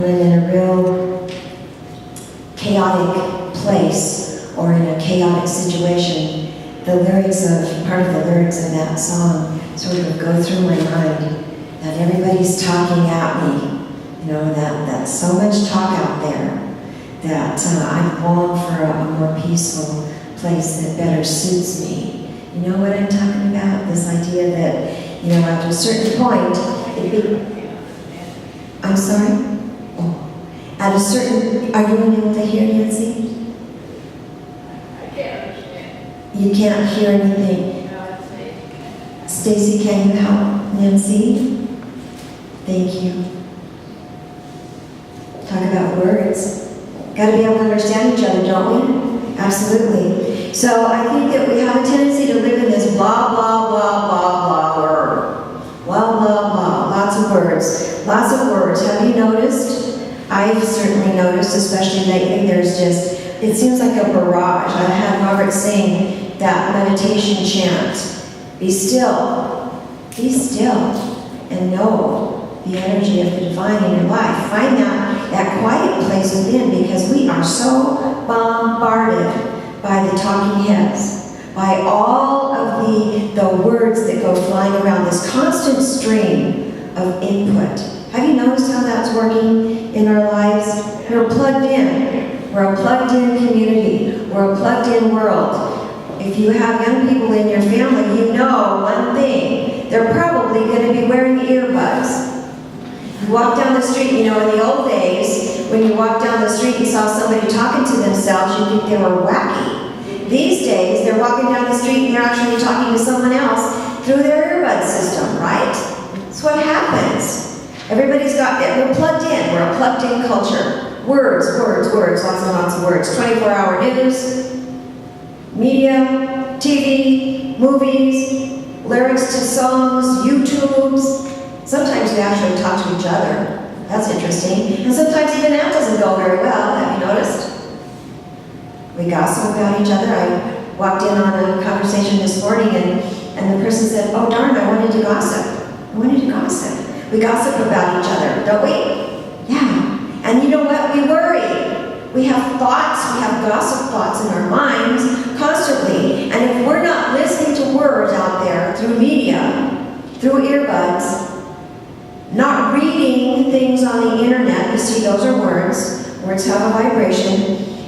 in a real chaotic place or in a chaotic situation, part of the lyrics of that song sort of go through my mind, that everybody's talking at me, that's so much talk out there, that I long for a more peaceful place that better suits me. You know what I'm talking about? This idea that, after a certain point, I'm sorry? At a certain, are you unable to hear, Nancy? I can't understand. You can't hear anything. No, it's Stacy, can you help Nancy? Thank you. Talk about words. Got to be able to understand each other, don't we? Absolutely. So I think that we have a tendency to live in this blah, blah, blah, blah, blah word. Blah, blah, blah. Lots of words. Lots of words. Have you noticed? I've certainly noticed, especially lately, it seems like a barrage. I had Robert sing that meditation chant. Be still, and know the energy of the divine in your life. Find that quiet place within, because we are so bombarded by the talking heads, by all of the words that go flying around, this constant stream of input. Have you noticed how that's working in our lives? We're plugged in. We're a plugged-in community. We're a plugged-in world. If you have young people in your family, you know one thing. They're probably going to be wearing earbuds. You walk down the street, in the old days, when you walked down the street and saw somebody talking to themselves, you'd think they were wacky. These days, they're walking down the street and they're actually talking to someone else through their earbud system, right? That's what happens. We're plugged in. We're a plugged-in culture. Words, lots and lots of words. 24-hour news, media, TV, movies, lyrics to songs, YouTubes. Sometimes we actually talk to each other. That's interesting. And sometimes even that doesn't go very well. Have you noticed? We gossip about each other. I walked in on a conversation this morning and the person said, "Oh darn, I wanted to gossip. We gossip about each other, don't we? Yeah. And you know what? We worry. We have thoughts, we have gossip thoughts in our minds constantly. And if we're not listening to words out there through media, through earbuds, not reading things on the internet, you see those are words. Words have a vibration.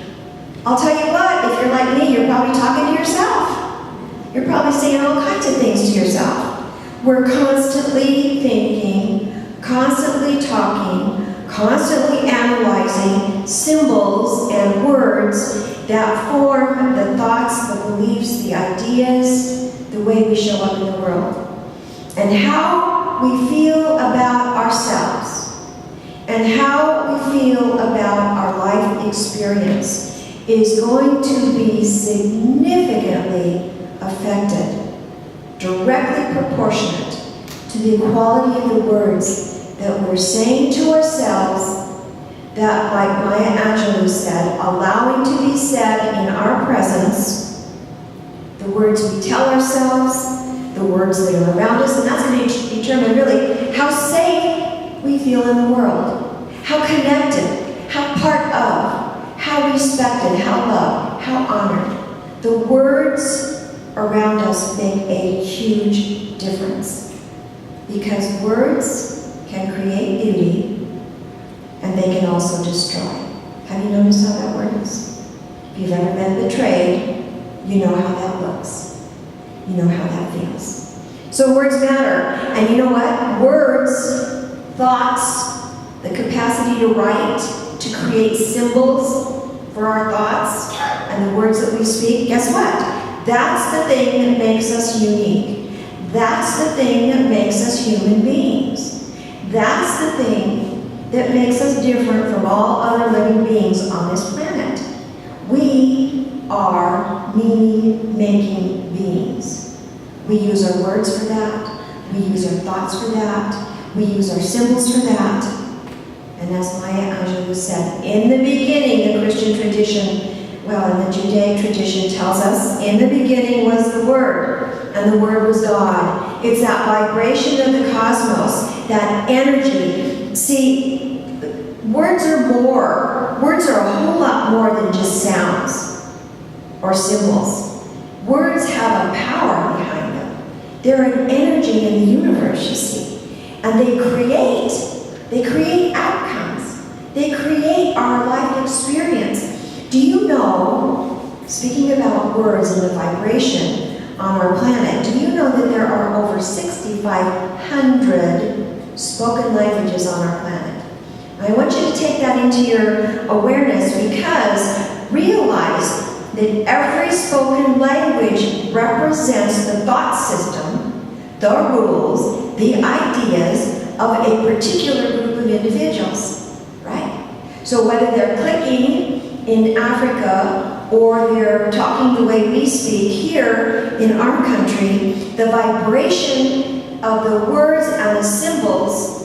I'll tell you what, if you're like me, you're probably talking to yourself. You're probably saying all kinds of things to yourself. We're constantly thinking, constantly talking, constantly analyzing symbols and words that form the thoughts, the beliefs, the ideas, the way we show up in the world. And how we feel about ourselves and how we feel about our life experience is going to be significantly affected, directly proportionate to the quality of the words that we're saying to ourselves, that, like Maya Angelou said, allowing to be said in our presence, the words we tell ourselves, the words that are around us, and that's going to determine really how safe we feel in the world, how connected, how part of, how respected, how loved, how honored. The words around us make a huge difference, because words can create beauty and they can also destroy. Have you noticed how that works? If you've ever been betrayed, you know how that looks. You know how that feels. So words matter. And you know what? Words, thoughts, the capacity to write, to create symbols for our thoughts and the words that we speak, guess what? That's the thing that makes us unique. That's the thing that makes us human beings. That's the thing that makes us different from all other living beings on this planet. We are meaning-making beings. We use our words for that. We use our thoughts for that. We use our symbols for that. And as Maya Angelou said, in the beginning, the Christian tradition, in the Judaic tradition tells us, in the beginning was the Word, and the Word was God. It's that vibration of the cosmos, that energy. See, Words are more. Words are a whole lot more than just sounds or symbols. Words have a power behind them. They're an energy in the universe, you see. And they create outcomes. They create our life experience. Do you know, speaking about words and the vibration on our planet, do you know that there are over 6,500 spoken languages on our planet? I want you to take that into your awareness, because realize that every spoken language represents the thought system, the rules, the ideas of a particular group of individuals, right? So whether they're clicking in Africa or they're talking the way we speak here in our country, the vibration of the words and the symbols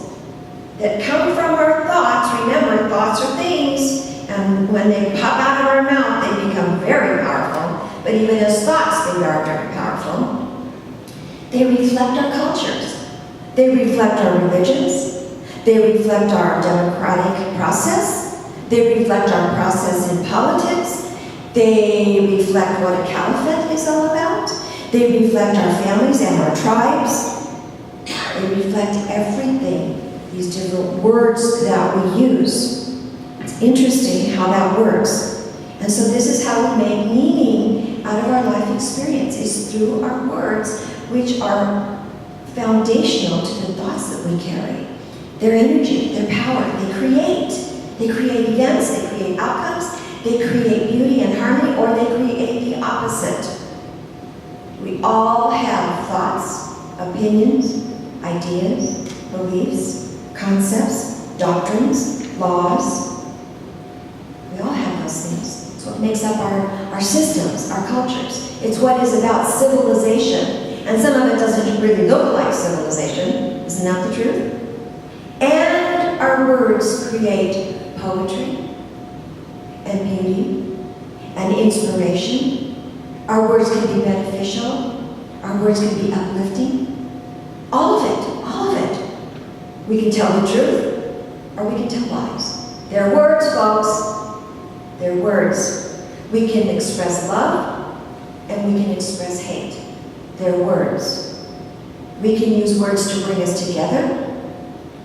that come from our thoughts, remember, thoughts are things, and when they pop out of our mouth, they become very powerful. But even as thoughts, they are very powerful. They reflect our cultures. They reflect our religions. They reflect our democratic process. They reflect our process in politics. They reflect what a caliphate is all about. They reflect our families and our tribes. They reflect everything. These different words that we use. It's interesting how that works. And so this is how we make meaning out of our life experience, is through our words, which are foundational to the thoughts that we carry. Their energy, their power, they create. They create events, they create outcomes, they create beauty and harmony, or they create the opposite. We all have thoughts, opinions, ideas, beliefs, concepts, doctrines, laws. We all have those things. It's what makes up our systems, our cultures. It's what is about civilization. And some of it doesn't really look like civilization. Isn't that the truth? And our words create poetry and beauty and inspiration. Our words can be beneficial. Our words can be uplifting. All of it, all of it. We can tell the truth, or we can tell lies. They're words, folks. They're words. We can express love, and we can express hate. They're words. We can use words to bring us together,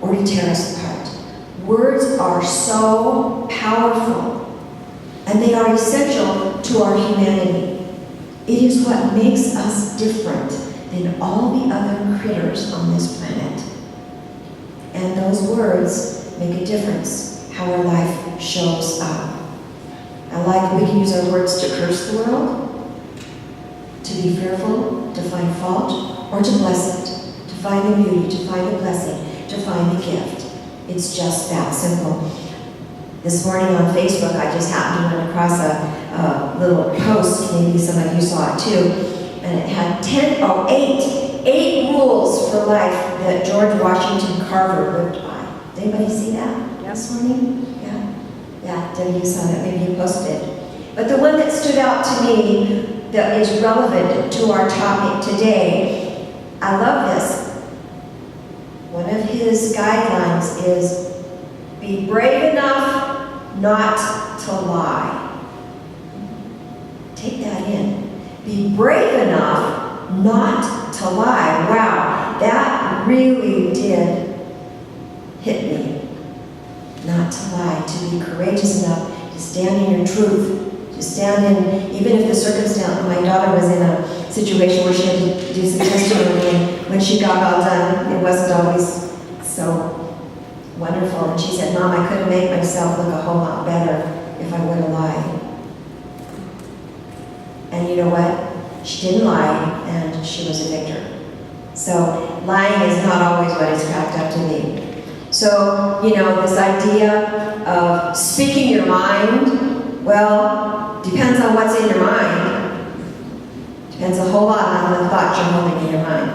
or to tear us apart. Words are so powerful, and they are essential to our humanity. It is what makes us different than all the other critters on this planet. And those words make a difference how our life shows up. And like we can use our words to curse the world, to be fearful, to find fault, or to bless it, to find the beauty, to find the blessing, to find the gift. It's just that simple. This morning on Facebook, I just happened to run across a little post, maybe some of you saw it too, and it had eight rules for life that George Washington Carver lived by. Did anybody see that this morning? Yeah, Debbie, you saw that, maybe you posted it. But the one that stood out to me that is relevant to our topic today, I love this. One of his guidelines is, be brave enough not to lie. Take that in. Be brave enough not to lie. Wow, that really did hit me. Not to lie, to be courageous enough to stand in your truth, to stand in, even if the circumstance, my daughter was in a situation where she had to do some testimony, and when she got all done, it wasn't always so wonderful. And she said, Mom, I couldn't make myself look a whole lot better if I would have lied. And you know what? She didn't lie, and she was a victor. So lying is not always what it's cracked up to be. So, you know, this idea of speaking your mind, well, depends on what's in your mind. Depends a whole lot on the thoughts you're holding in your mind.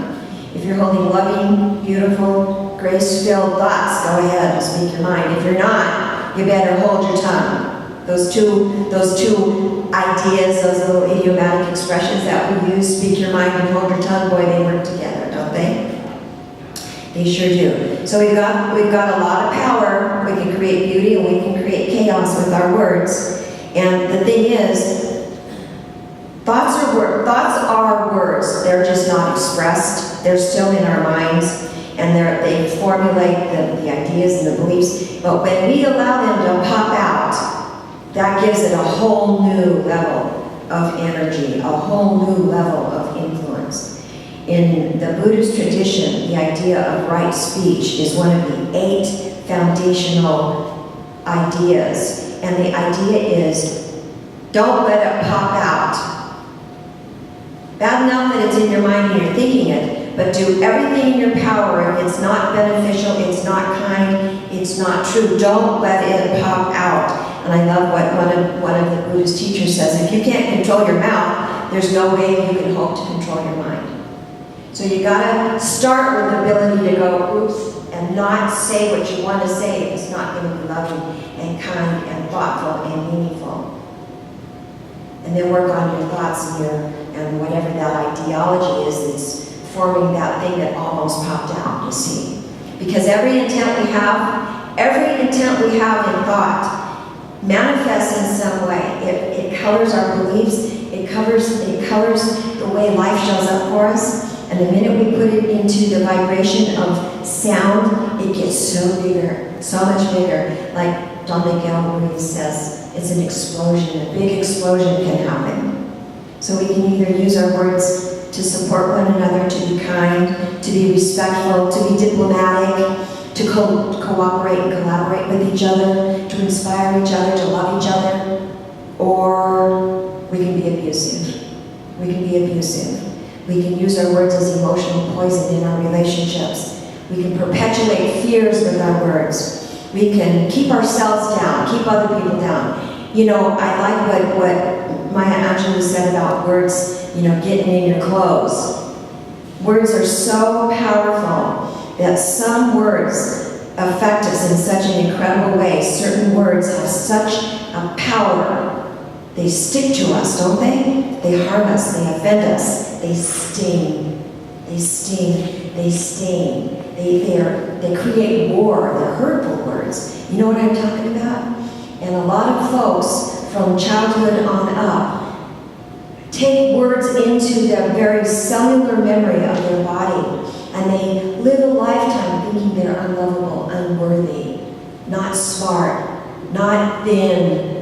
If you're holding loving, beautiful, grace-filled thoughts, go ahead and speak your mind. If you're not, you better hold your tongue. Those two ideas, those little idiomatic expressions that we use, speak your mind and hold your tongue, boy, they work together, don't they? They sure do. So we've got a lot of power. We can create beauty and we can create chaos with our words. And the thing is, thoughts are words. They're just not expressed. They're still in our minds, and they formulate the ideas and the beliefs. But when we allow them to pop out, that gives it a whole new level of energy, a whole new level of influence. In the Buddhist tradition, the idea of right speech is one of the 8 foundational ideas. And the idea is, don't let it pop out. Bad enough that it's in your mind and you're thinking it, but do everything in your power. If it's not beneficial, it's not kind, it's not true, don't let it pop out. And I love what one of the Buddhist teachers says, if you can't control your mouth, there's no way you can hope to control your mind. So you gotta start with the ability to go, oops, and not say what you want to say if it's not going to be loving and kind and thoughtful and meaningful. And then work on your thoughts and whatever that ideology is that's forming that thing that almost popped out, you see. Because every intent we have in thought manifests in some way. It colors our beliefs, it colors the way life shows up for us. And the minute we put it into the vibration of sound, it gets so bigger, so much bigger. Like Don Miguel Ruiz says, it's an explosion, a big explosion can happen. So we can either use our words to support one another, to be kind, to be respectful, to be diplomatic, to cooperate and collaborate with each other, to inspire each other, to love each other, or we can be abusive. We can be abusive. We can use our words as emotional poison in our relationships. We can perpetuate fears with our words. We can keep ourselves down, keep other people down. You know, I like what Maya Angelou said about words, getting in your clothes. Words are so powerful that some words affect us in such an incredible way. Certain words have such a power. They stick to us, don't they? They harm us, they offend us, they sting. They sting, they sting. They create war, they're hurtful words. You know what I'm talking about? And a lot of folks from childhood on up take words into the very cellular memory of their body, and they live a lifetime thinking they're unlovable, unworthy, not smart, not thin,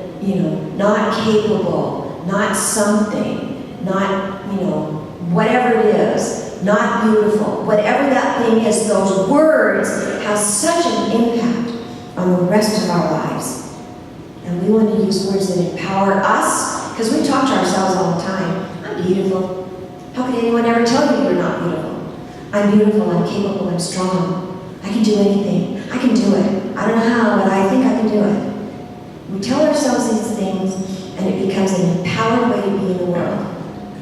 not capable, not something, not, whatever it is, not beautiful. Whatever that thing is, those words have such an impact on the rest of our lives. And we want to use words that empower us, because we talk to ourselves all the time. I'm beautiful. How could anyone ever tell you you're not beautiful? I'm beautiful, I'm capable, I'm strong. I can do anything. I can do it. I don't know how, but I think I can do it. We tell ourselves these things, and it becomes an empowered way to be in the world.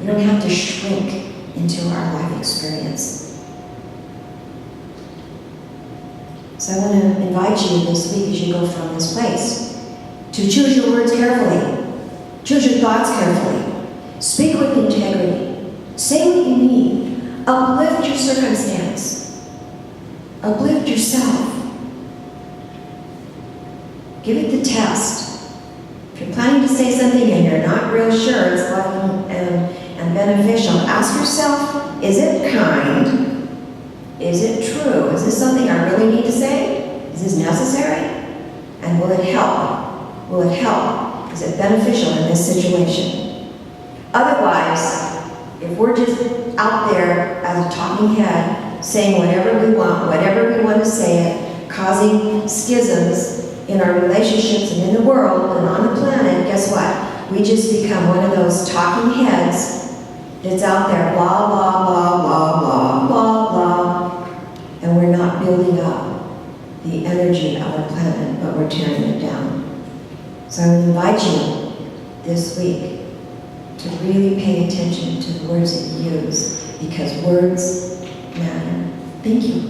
We don't have to shrink into our life experience. So I want to invite you this week as you go from this place to choose your words carefully. Choose your thoughts carefully. Speak with integrity. Say what you mean. Uplift your circumstance. Uplift yourself. Give it the test. If you're planning to say something and you're not real sure it's loving and beneficial, ask yourself, is it kind? Is it true? Is this something I really need to say? Is this necessary? And will it help? Will it help? Is it beneficial in this situation? Otherwise, if we're just out there as a talking head, saying whatever we want to say it, causing schisms in our relationships and in the world and on the planet, guess what? We just become one of those talking heads that's out there, blah, blah, blah, blah, blah, blah, blah, and we're not building up the energy of our planet, but we're tearing it down. So I would invite you this week to really pay attention to the words that you use, because words matter. Thank you.